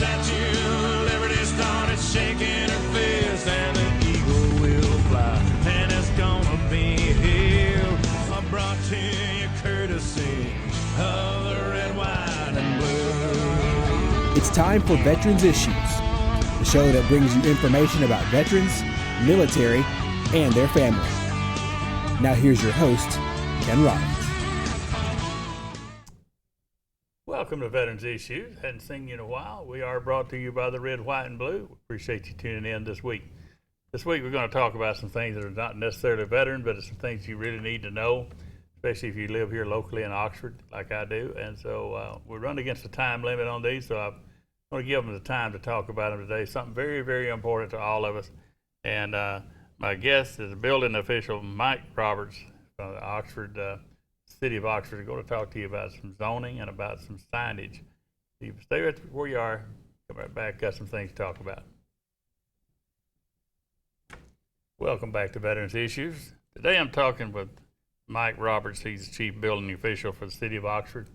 statue, Liberty started shaking her fist, and the eagle will fly, and it's gonna be here. I brought to you courtesy of the red, white, and blue. It's time for Veterans Issues, the show that brings you information about veterans, military, and their family. Now here's your host, Ken Robbins. Welcome to Veterans Issues. Hadn't seen you in a while. We are brought to you by the Red, White, and Blue. We appreciate you tuning in this week. This week we're going to talk about some things that are not necessarily veteran, but it's some things you really need to know, especially if you live here locally in Oxford like I do. And so we're running against the time limit on these, so I'm going to give them the time to talk about them today. Something very, very important to all of us. And my guest is a building official, Mike Roberts, from the Oxford City of Oxford. Are going to talk to you about some zoning and about some signage. You stay right where you are. Come right back. Got some things to talk about. Welcome back to Veterans Issues. Today I'm talking with Mike Roberts. He's the chief building official for the City of Oxford,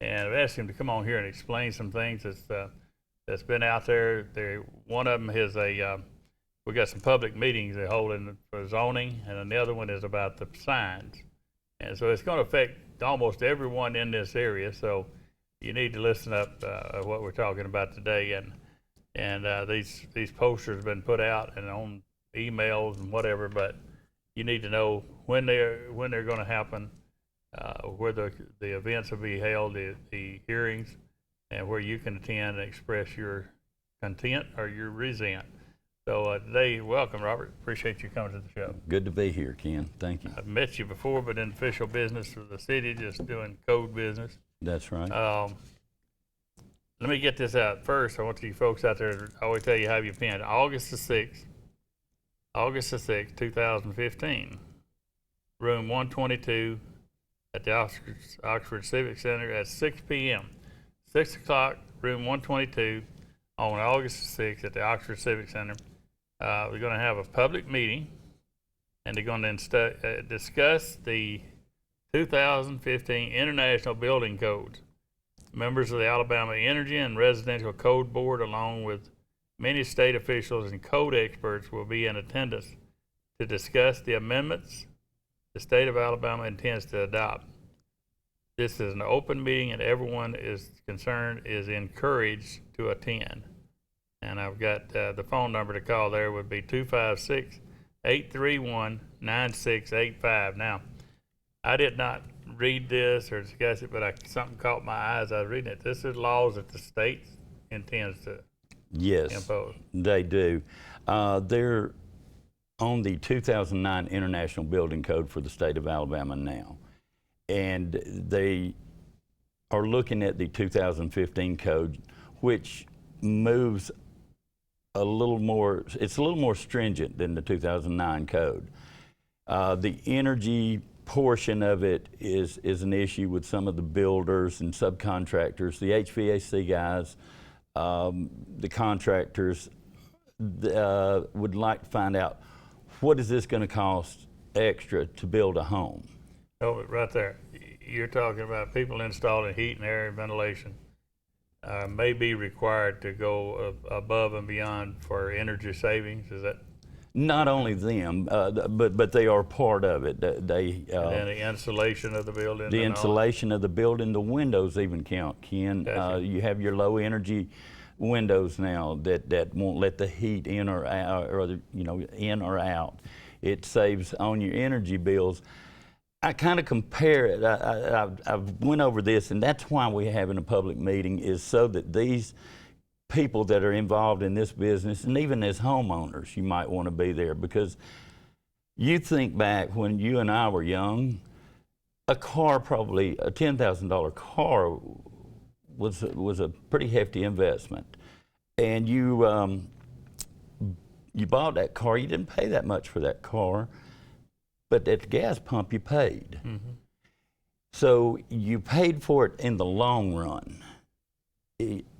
and I've asked him to come on here and explain some things that's been out there. One of them is we got some public meetings they're holding for zoning, and the other one is about the signs. And so it's going to affect almost everyone in this area. So you need to listen up what we're talking about today. And these posters have been put out and on emails and whatever. But you need to know when they're going to happen, where the events will be held, the hearings, and where you can attend and express your content or your resent. So today, welcome, Robert. Appreciate you coming to the show. Good to be here, Ken. Thank you. I've met you before, but in official business for the city, just doing code business. That's right. Let me get this out first. I want you folks out there to always tell you have your pen. August the 6th, 2015, room 122 at the Oxford Civic Center at 6 p.m. 6 o'clock, room 122 on August the 6th at the Oxford Civic Center. We're going to have a public meeting, and they're going to discuss the 2015 International Building Codes. Members of the Alabama Energy and Residential Code Board, along with many state officials and code experts, will be in attendance to discuss the amendments the state of Alabama intends to adopt. This is an open meeting, and everyone is concerned is encouraged to attend. And I've got the phone number to call there would be 256-831-9685. Now, I did not read this or discuss it, but something caught my eyes. I was reading it. This is laws that the state intends to impose. They do. They're on the 2009 International Building Code for the state of Alabama now. And they are looking at the 2015 code, which moves a little more, it's a little more stringent than the 2009 code. The energy portion of it is an issue with some of the builders and subcontractors, the HVAC guys, the contractors would like to find out, what is this going to cost extra to build a home? Oh, right there. You're talking about people installing heat and air and ventilation may be required to go above and beyond for energy savings. Is that? Not only them, but they are part of it. And then the insulation of the building. The insulation of the building, the windows even count, Ken. Gotcha. You have your low energy windows now that won't let the heat in or out, or in or out. It saves on your energy bills. I kind of compare it. I've went over this, and that's why we're having a public meeting, is so that these people that are involved in this business, and even as homeowners, you might want to be there, because you think back when you and I were young, a car, probably a $10,000 car, was a pretty hefty investment, and you bought that car. You didn't pay that much for that car. But at the gas pump, you paid. Mm-hmm. So you paid for it in the long run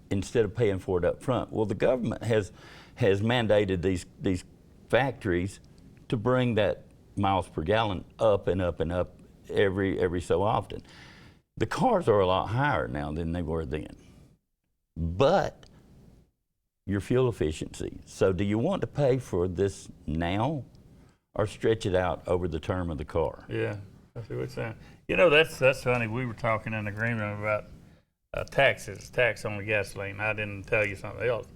instead of paying for it up front. Well, the government has mandated these factories to bring that miles per gallon up and up and up every so often. The cars are a lot higher now than they were then. But your fuel efficiency. So do you want to pay for this now or stretch it out over the term of the car? Yeah, I see what you're saying. You know, that's funny. We were talking in agreement about tax on the gasoline. I didn't tell you something else.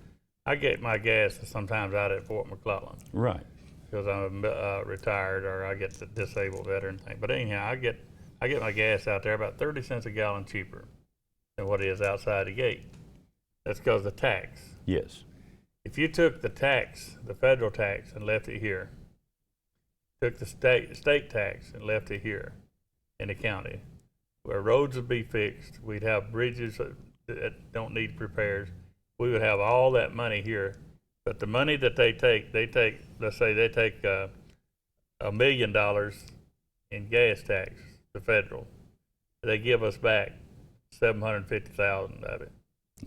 I get my gas sometimes out at Fort McClellan Right. because I'm retired or I get the disabled veteran thing. But anyhow, I get my gas out there about 30 cents a gallon cheaper than what it is outside the gate. That's because of the tax. Yes. If you took the tax, the federal tax, and left it here, took the state tax and left it here in the county, where roads would be fixed, we'd have bridges that don't need repairs, we would have all that money here. But the money that they take, let's say they take $1 million in gas tax, the federal. They give us back 750,000 of it.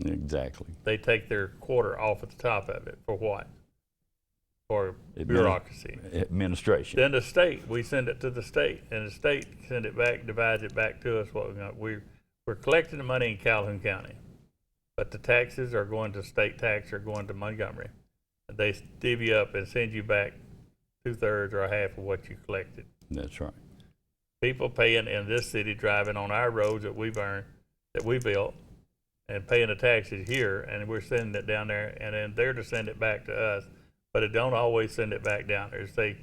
Exactly. They take their quarter off at the top of it. For what? For bureaucracy. Administration. Then the state, we send it to the state, and the state send it back, divides it back to us. We're collecting the money in Calhoun County, but the taxes are going to state tax are going to Montgomery. They divvy up and send you back 2/3 or a half of what you collected. That's right. People paying in this city, driving on our roads that we've earned, that we built, and paying the taxes here, and we're sending it down there, and then they're to send it back to us, but it don't always send it back down there. It's kind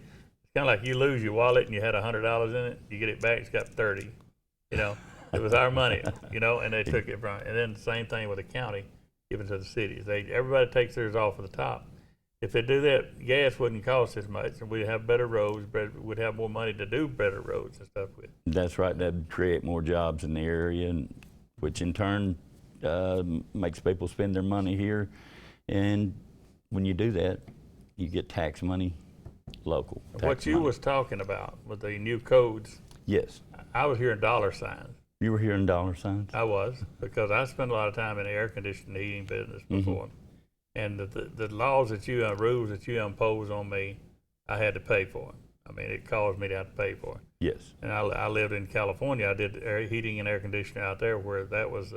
of like you lose your wallet and you had $100 in it, you get it back, it's got 30. You know, it was our money, you know, and they took it from. And then the same thing with the county, given to the cities. Everybody takes theirs off of the top. If they do that, gas wouldn't cost as much, and we'd have better roads, but we'd have more money to do better roads and stuff with. That's right. That'd create more jobs in the area, which in turn makes people spend their money here. And when you do that, you get tax money local. What you was talking about with the new codes, Yes. I was hearing dollar signs. You were hearing dollar signs? I was, because I spent a lot of time in the air conditioning heating business before. And the laws that rules that you impose on me, I had to pay for it. I mean, it caused me to have to pay for it. Yes. And I lived in California. I did heating and air conditioning out there, where that was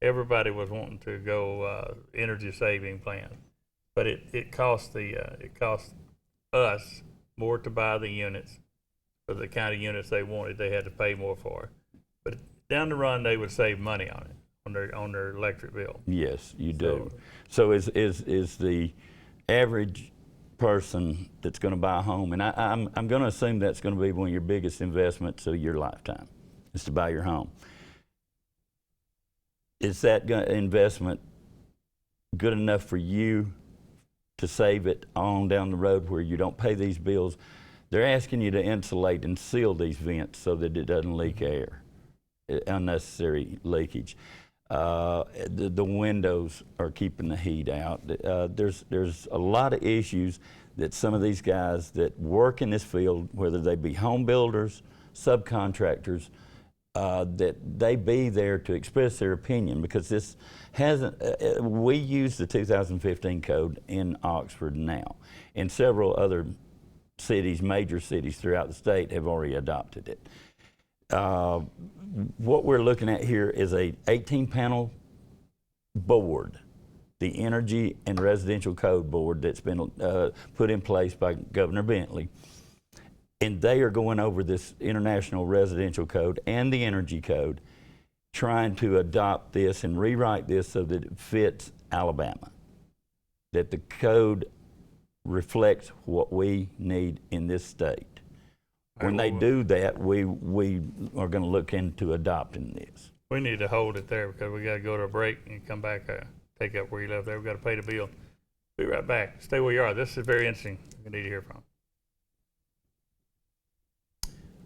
everybody was wanting to go energy saving plan, but it cost us more to buy the units for the kind of units they wanted. They had to pay more for, but down the run they would save money on it on their electric bill. Yes, you do. So is the average person that's going to buy a home, and I'm going to assume that's going to be one of your biggest investments of your lifetime, is to buy your home. Is that investment good enough for you to save it on down the road where you don't pay these bills? They're asking you to insulate and seal these vents so that it doesn't leak air, unnecessary leakage. The windows are keeping the heat out. There's a lot of issues that some of these guys that work in this field, whether they be home builders, subcontractors, that they be there to express their opinion, because this hasn't, we use the 2015 code in Oxford now, and several other cities, major cities throughout the state have already adopted it. What we're looking at here is a 18-panel board, the Energy and Residential Code Board that's been put in place by Governor Bentley. And they are going over this International Residential Code and the Energy Code, trying to adopt this and rewrite this so that it fits Alabama, that the code reflects what we need in this state. When they do that, we are going to look into adopting this. We need to hold it there because we got to go to a break and come back, take up where you left there. We got to pay the bill. Be right back. Stay where you are. This is very interesting. We need to hear from.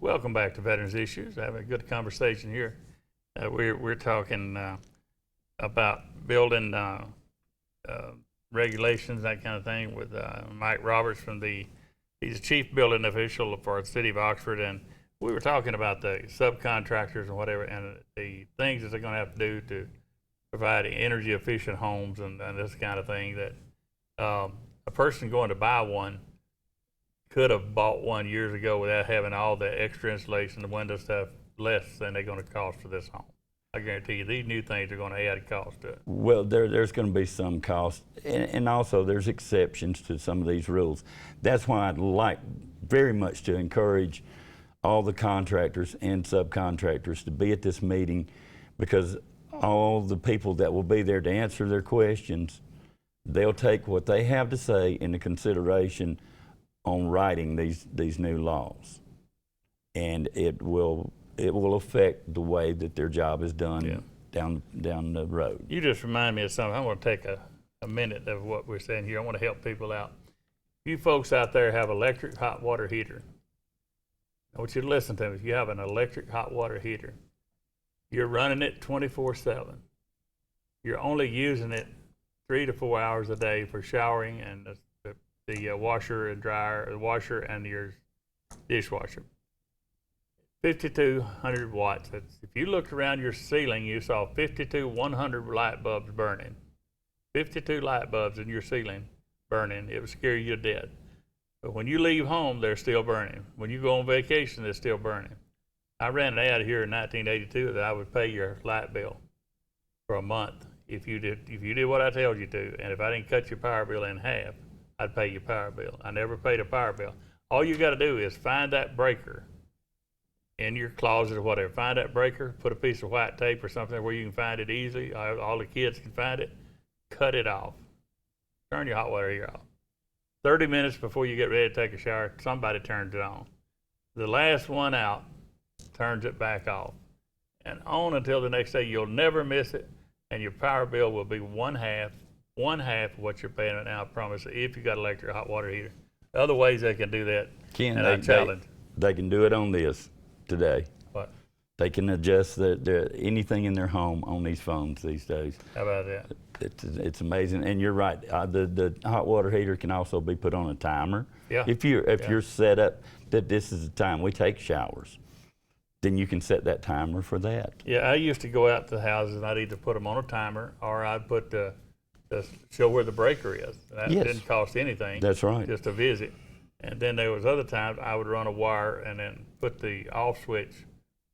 Welcome back to Veterans Issues. Having a good conversation here. We're talking about building regulations, that kind of thing, with Mike Roberts he's the chief building official for the city of Oxford, and we were talking about the subcontractors and whatever, and the things that they're going to have to do to provide energy efficient homes and this kind of thing, that a person going to buy one could have bought one years ago without having all the extra insulation, the window stuff, less than they're going to cost for this home. I guarantee you, these new things are going to add cost to it. Well, there's going to be some cost, and also there's exceptions to some of these rules. That's why I'd like very much to encourage all the contractors and subcontractors to be at this meeting, because all the people that will be there to answer their questions, they'll take what they have to say into consideration on writing these new laws, and it will affect the way that their job is done down the road. You just remind me of something. I'm going to take a minute of what we're saying here. I want to help people out. You folks out there have electric hot water heater. I want you to listen to me. If you have an electric hot water heater, you're running it 24/7. You're only using it 3 to 4 hours a day for showering and the washer and dryer, the washer and your dishwasher. 5,200 watts. If you looked around your ceiling, you saw 5,100 light bulbs burning. 52 light bulbs in your ceiling burning. It would scare you to death. But when you leave home, they're still burning. When you go on vacation, they're still burning. I ran an ad here in 1982 that I would pay your light bill for a month if you did what I told you to, and if I didn't cut your power bill in half, I'd pay your power bill. I never paid a power bill. All you got to do is find that breaker in your closet or whatever. Find that breaker, put a piece of white tape or something where you can find it easily. All the kids can find it. Cut it off. Turn your hot water heater off. 30 minutes before you get ready to take a shower, somebody turns it on. The last one out turns it back off. And on until the next day, you'll never miss it, and your power bill will be one half of what you're paying right now, I promise, if you got electric hot water heater. Other ways they can do that, Ken, and I challenge. they can do it on this today. What? They can adjust anything in their home on these phones these days. How about that? It's amazing, and you're right. The hot water heater can also be put on a timer. Yeah. If you're set up that this is the time we take showers, then you can set that timer for that. Yeah, I used to go out to the houses and I'd either put them on a timer or I'd put show where the breaker is. That Yes. didn't cost anything. That's right. Just a visit. And then there was other times I would run a wire and then put the off switch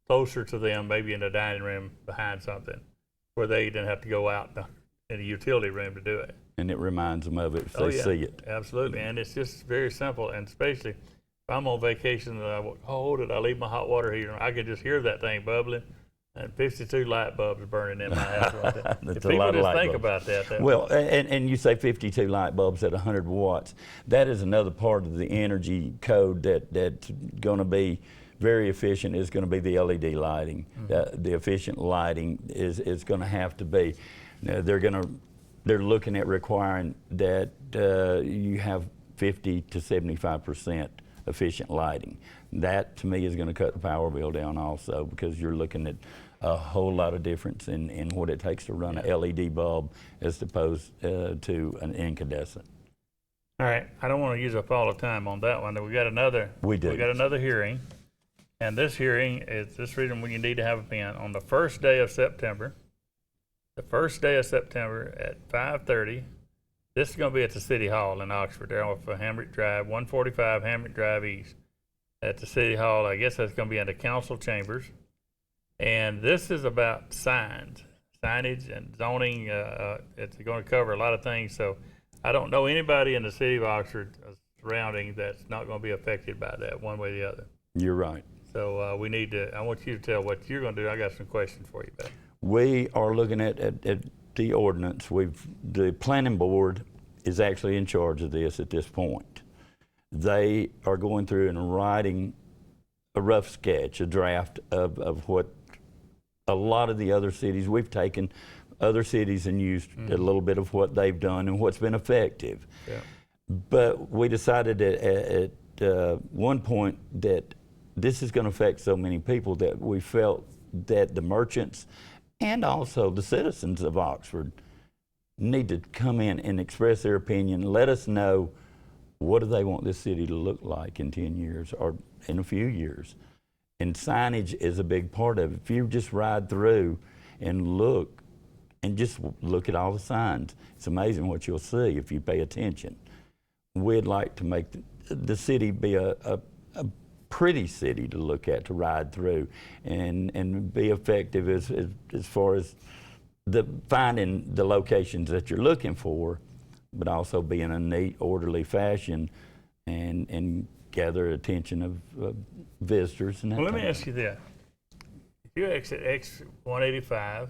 closer to them, maybe in the dining room behind something, where they didn't have to go out in the utility room to do it. And it reminds them of it if they see it. Absolutely. And it's just very simple. And especially if I'm on vacation and did I leave my hot water heater? I could just hear that thing bubbling and 52 light bulbs burning in my house. That's If a people lot of just light think bulbs. about that. Well, and you say 52 light bulbs at 100 watts. That is another part of the energy code that's going to be very efficient, is going to be the LED lighting. Mm-hmm. The efficient lighting is going to have to be. Now, they're looking at requiring that you have 50 to 75% efficient lighting. That, to me, is going to cut the power bill down also, because you're looking at a whole lot of difference in what it takes to run an LED bulb as opposed to an incandescent. All right, I don't want to use up all the time on that one. We got another. We do. We got another hearing, and this hearing is this reason when you need to have a pen on the first day of September. The first day of September at 5:30. This is going to be at the City Hall in Oxford, there off of Hamrick Drive, 145 Hamrick Drive East. At the City Hall, I guess that's going to be in the council chambers. And this is about signage and zoning. It's going to cover a lot of things. So I don't know anybody in the city of Oxford surrounding that's not going to be affected by that one way or the other. You're right. So I want you to tell what you're going to do. I got some questions for you, buddy. We are looking at the ordinance. The planning board is actually in charge of this at this point. They are going through and writing a rough sketch, a draft of what a lot of the other cities, we've taken other cities and used a little bit of what they've done and what's been effective. Yeah. But we decided at one point that this is going to affect so many people that we felt that the merchants and also the citizens of Oxford need to come in and express their opinion, let us know what do they want this city to look like in 10 years or in a few years. And signage is a big part of it. If you just ride through and look at all the signs, it's amazing what you'll see if you pay attention. We'd like to make the city be a pretty city to look at, to ride through, and be effective as far as finding the locations that you're looking for, but also be in a neat, orderly fashion, and gather attention of visitors. And that Well, let me type of ask you this. If you exit X185,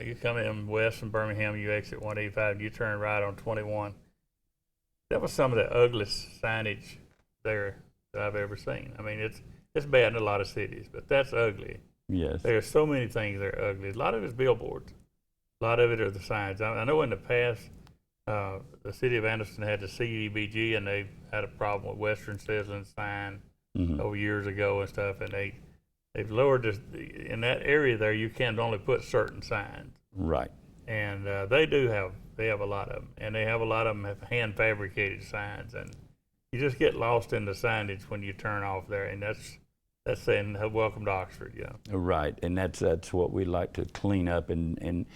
you come in west from Birmingham, you exit 185, and you turn right on 21. That was some of the ugliest signage there that I've ever seen. I mean, it's bad in a lot of cities, but that's ugly. Yes. There are so many things that are ugly. A lot of it's billboards. A lot of it are the signs. I know in the past, the city of Anderson had the CDBG, and they had a problem with Western Sizzling sign over years ago and stuff, and they've lowered this. In that area there, you can only put certain signs. Right. And they have a lot of them, and they have a lot of them have hand fabricated signs, and you just get lost in the signage when you turn off there, and that's saying welcome to Oxford, yeah. Right, and that's what we like to clean up and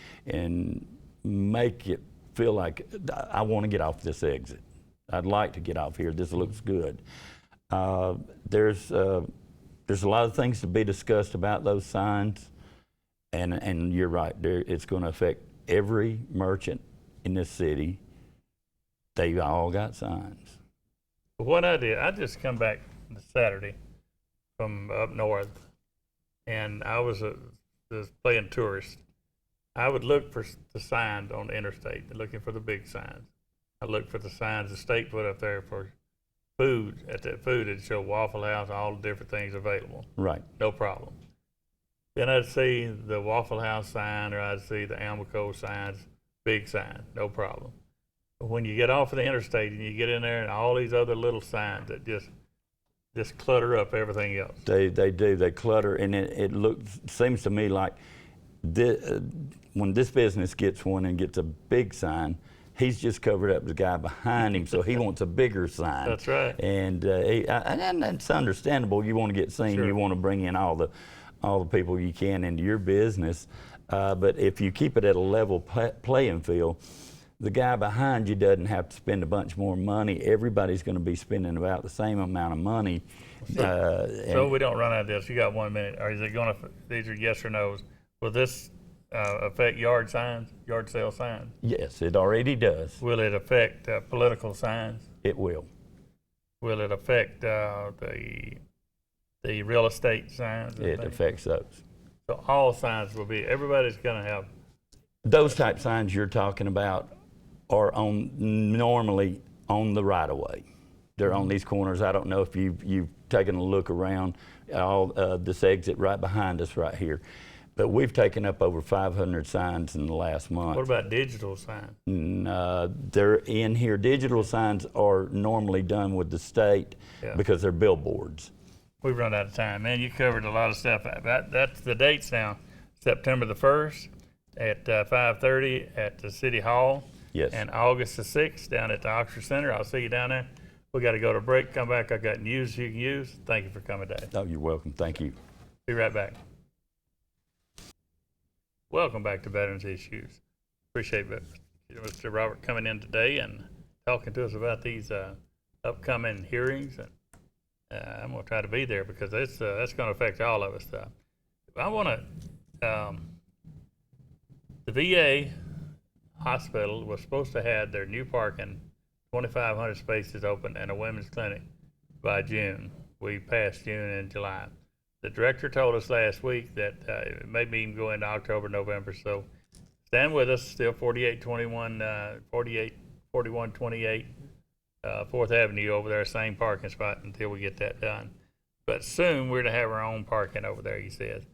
make it feel like I want to get off this exit. I'd like to get off here. This looks good. There's a lot of things to be discussed about those signs, and you're right. It's going to affect every merchant in this city. They all got signs. What I did, I just come back this Saturday from up north, and I was just playing tourist. I would look for the signs on the interstate, looking for the big signs. I looked for the signs the state put up there for food. At that food, it'd show Waffle House, all the different things available. Right. No problem. Then I'd see the Waffle House sign, or I'd see the Almaco signs, big sign, no problem. But when you get off of the interstate and you get in there and all these other little signs that just clutter up everything else. They do. They clutter, and it seems to me like when this business gets one and gets a big sign, he's just covered up the guy behind him, so he wants a bigger sign. That's right. And that's understandable. You want to get seen. Sure. You want to bring in all the people you can into your business. But if you keep it at a level playing field, the guy behind you doesn't have to spend a bunch more money. Everybody's going to be spending about the same amount of money. So we don't run out of this. You got 1 minute. Or is it going to? These are yes or no's. Will this affect yard sale signs? Yes, it already does. Will it affect political signs? It will. Will it affect the real estate signs? It affects those. So all signs will be. Everybody's going to have. Those type signs you're talking about are normally on the right of way. They're on these corners. I don't know if you've taken a look around this exit right behind us right here. But we've taken up over 500 signs in the last month. What about digital signs? They're in here. Digital signs are normally done with the state because they're billboards. We've run out of time. Man, you covered a lot of stuff. That's the dates now. September the 1st at 5:30 at the City Hall. Yes. And August the 6th down at the Oxford Center. I'll see you down there. We got to go to break, come back. I got news you can use. Thank you for coming, Dave. Oh, you're welcome. Thank you. Be right back. Welcome back to Veterans Issues. Appreciate Mr. Robert coming in today and talking to us about these upcoming hearings. And I'm going to try to be there because that's going to affect all of us. I want to. The VA hospital was supposed to have their new parking, 2,500 spaces open, and a women's clinic by June. We passed June and July. The director told us last week that it may be even go into October, November. So stand with us. Still 4128 4th Avenue over there, same parking spot until we get that done. But soon we're to have our own parking over there, he says.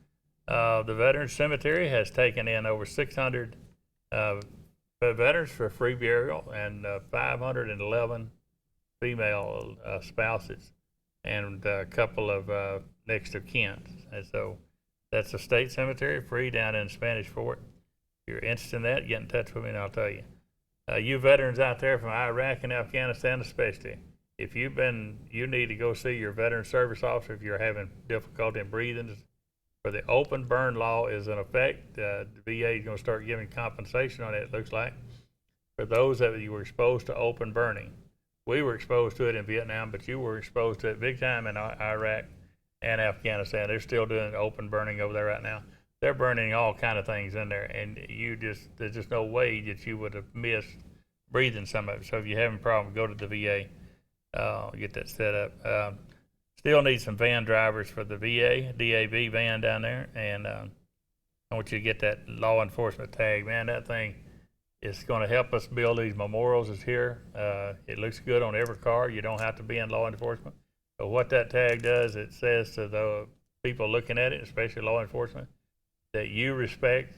The Veterans Cemetery has taken in over 600 veterans for free burial and 511 female spouses and a couple of next of kin. And so that's a state cemetery, free down in Spanish Fort. If you're interested in that, get in touch with me and I'll tell you. You veterans out there from Iraq and Afghanistan especially, if you need to go see your veteran service officer if you're having difficulty in breathing, for the open burn law is in effect. The VA is going to start giving compensation on it, it looks like, for those that you were exposed to open burning. we were exposed to it in Vietnam, but you were exposed to it big time in Iraq and Afghanistan. They're still doing open burning over there right now. They're burning all kind of things in there, and there's just no way that you would have missed breathing some of it. So if you're having a problem, go to the VA, get that set up. Still need some van drivers for the VA, DAV van down there, and I want you to get that law enforcement tag. Man, that thing is going to help us build these memorials. It's here. It looks good on every car. You don't have to be in law enforcement. So what that tag does, it says to the people looking at it, especially law enforcement, that you respect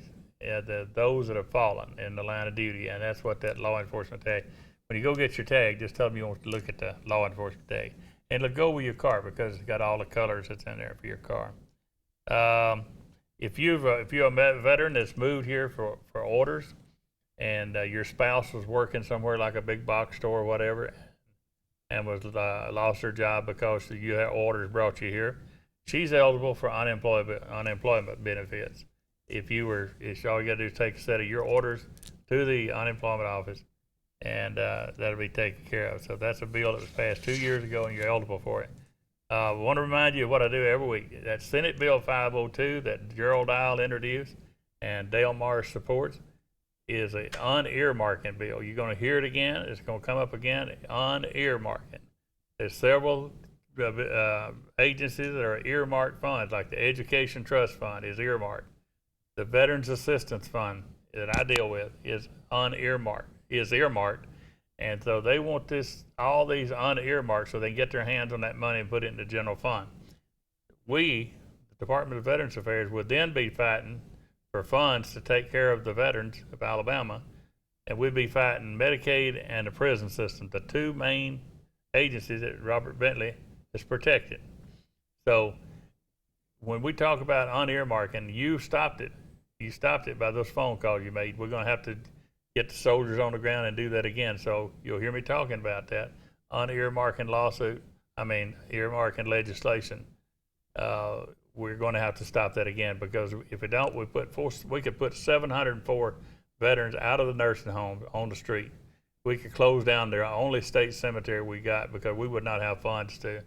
those that have fallen in the line of duty, and that's what that law enforcement tag. When you go get your tag, just tell them you want to look at the law enforcement tag, and it'll go with your car because it's got all the colors that's in there for your car. If you're a veteran that's moved here for orders, and your spouse was working somewhere like a big box store or whatever, and was lost her job because you had orders brought you here, she's eligible for unemployment benefits. It's all you got to do is take a set of your orders to the unemployment office, and that'll be taken care of. So that's a bill that was passed 2 years ago, and you're eligible for it. I want to remind you of what I do every week. That Senate Bill 502 that Gerald Dial introduced and Dale Marsh supports is an unearmarking bill. You're going to hear it again. It's going to come up again. Unearmarking. There's several agencies that are earmarked funds, like the Education Trust Fund is earmarked. The Veterans Assistance Fund that I deal with is earmarked. And so they want all these unearmarked so they can get their hands on that money and put it in the general fund. We, the Department of Veterans Affairs, would then be fighting for funds to take care of the veterans of Alabama, and we'd be fighting Medicaid and the prison system, the two main agencies that Robert Bentley is protected. So when we talk about unearmarking, you stopped it. You stopped it by those phone calls you made. We're going to have to get the soldiers on the ground and do that again. So you'll hear me talking about that earmarking legislation. We're going to have to stop that again, because if we don't, we could put 704 veterans out of the nursing home on the street. We could close down their only state cemetery we got because we would not have funds to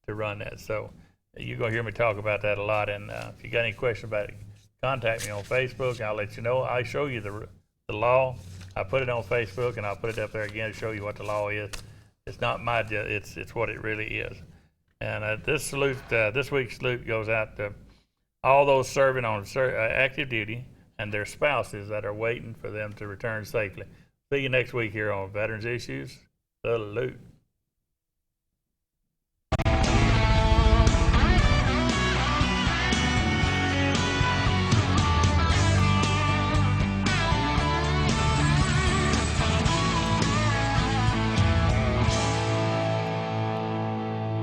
run that. So you're going to hear me talk about that a lot. And if you got any questions about it, contact me on Facebook. I'll let you know. I show you the law. I put it on Facebook, and I'll put it up there again to show you what the law is. It's not my, it's what it really is. And this week's salute goes out to all those serving on active duty and their spouses that are waiting for them to return safely. See you next week here on Veterans Issues. Salute.